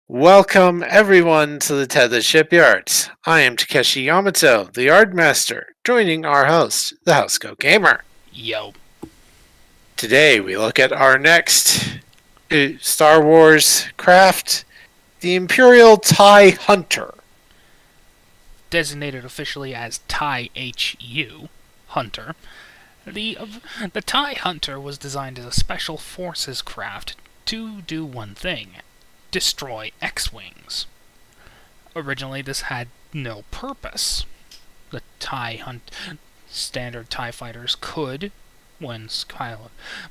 Welcome everyone to the Tethys Shipyard. I am Takeshi Yamato, the Yard Master, joining our host, the Housecoat Gamer. Yo. Today we look at our next Star Wars craft, the Imperial TIE Hunter. Designated officially as TIE HU, Hunter, the TIE Hunter was designed as a special forces craft to do one thing: destroy X-Wings. Originally, this had no purpose. The standard TIE fighters could, when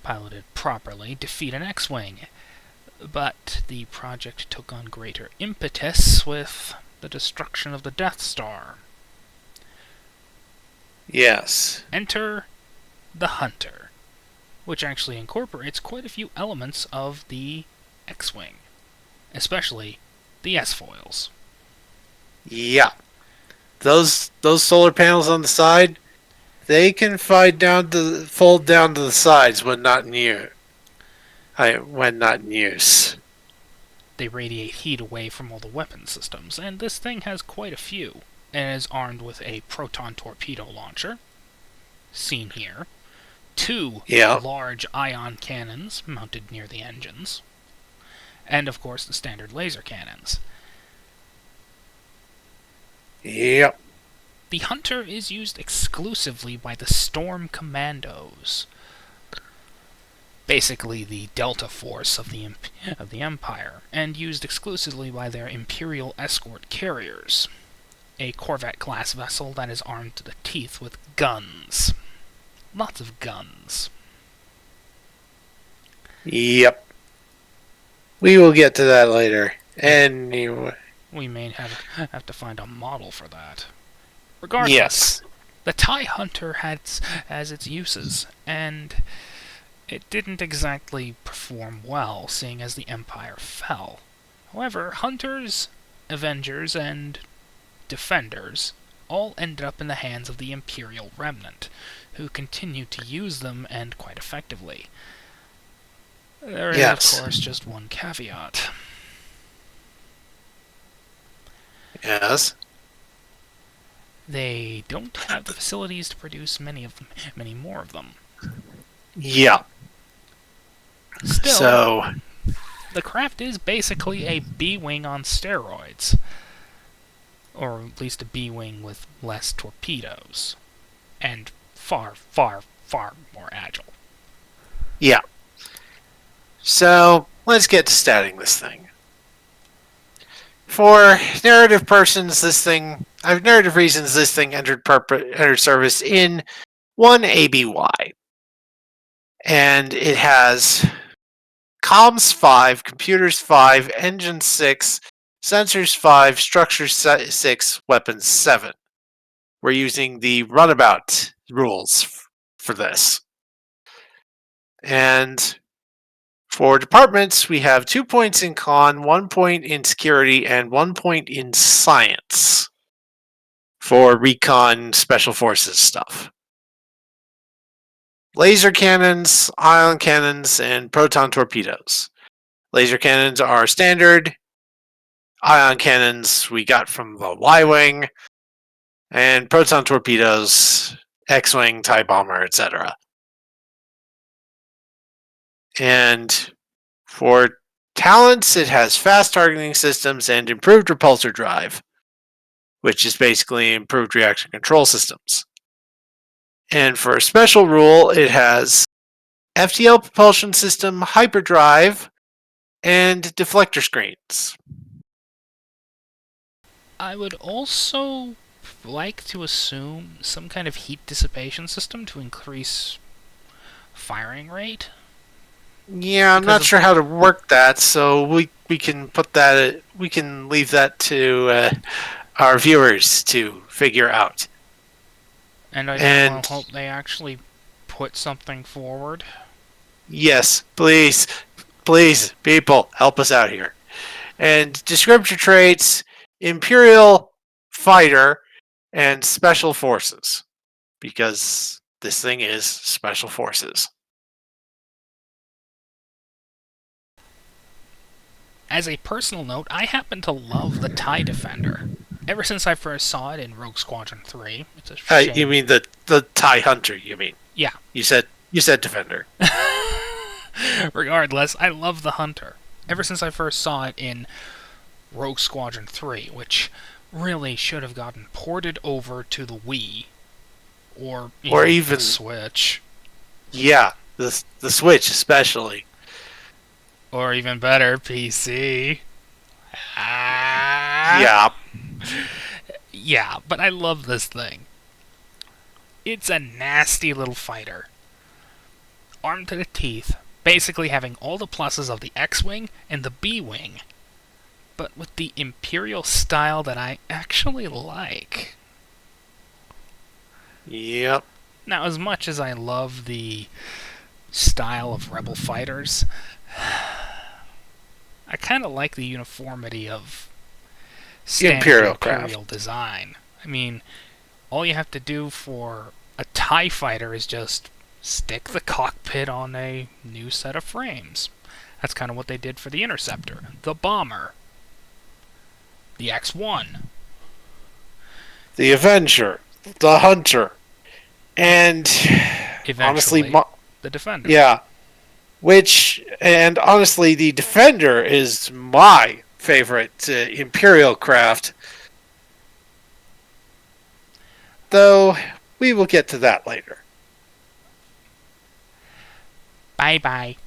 piloted properly, defeat an X-Wing. But the project took on greater impetus with the destruction of the Death Star. Yes. Enter the Hunter, which actually incorporates quite a few elements of the X-Wing, especially the S-foils. Yeah. Those solar panels on the side, they can fold down to the sides when not in use. They radiate heat away from all the weapon systems, and this thing has quite a few, and is armed with a proton torpedo launcher, seen here, two large ion cannons mounted near the engines, and of course the standard laser cannons. Yep. The Hunter is used exclusively by the Storm Commandos, basically the Delta Force of the Empire, and used exclusively by their Imperial escort carriers, a Corvette-class vessel that is armed to the teeth with guns. Lots of guns. Yep. We will get to that later. Anyway. We may have to find a model for that. Regardless, yes. The TIE Hunter has its uses, and it didn't exactly perform well, seeing as the Empire fell. However, Hunters, Avengers, and Defenders all ended up in the hands of the Imperial Remnant, who continued to use them, and quite effectively. There is, of course, just one caveat. Yes. They don't have the facilities to produce many more of them. Yeah. Still, the craft is basically a B-wing on steroids. Or at least a B-wing with less torpedoes. And far, far, far more agile. Yeah. So, let's get to statting this thing. For narrative reasons, this thing entered service in 1 ABY. And it has comms 5, computers 5, engine 6, sensors 5, structure 6, weapons 7. We're using the runabout rules for this. And for departments, we have 2 points in con, 1 point in security, and 1 point in science for recon special forces stuff. Laser cannons, ion cannons, and proton torpedoes. Laser cannons are standard. Ion cannons we got from the Y-Wing. And proton torpedoes, X-Wing, TIE Bomber, etc. And for talents, it has fast targeting systems and improved repulsor drive, which is basically improved reaction control systems. And for a special rule, it has FTL propulsion system, hyperdrive, and deflector screens. I would also like to assume some kind of heat dissipation system to increase firing rate. Yeah, I'm not sure how to work that, so we can leave that to our viewers to figure out. And I hope they actually put something forward. Yes, please, people, help us out here. And descriptor traits: Imperial Fighter and Special Forces, because this thing is Special Forces. As a personal note, I happen to love the TIE Defender. Ever since I first saw it in Rogue Squadron 3, it's a shame. You mean the TIE Hunter? You mean? Yeah. You said Defender. Regardless, I love the Hunter. Ever since I first saw it in Rogue Squadron 3, which really should have gotten ported over to the Wii, or even the Switch. Yeah, the Switch especially. Or even better, PC. Yeah. Yeah, but I love this thing. It's a nasty little fighter. Armed to the teeth, basically having all the pluses of the X-Wing and the B-Wing, but with the Imperial style that I actually like. Yep. Now, as much as I love the style of Rebel fighters, I kind of like the uniformity of standard Imperial design. I mean, all you have to do for a TIE fighter is just stick the cockpit on a new set of frames. That's kind of what they did for the Interceptor, the Bomber, the X-1, the Avenger, the Hunter, and eventually honestly, the Defender. Yeah, honestly, the Defender is my favorite Imperial craft. Though, we will get to that later. Bye-bye.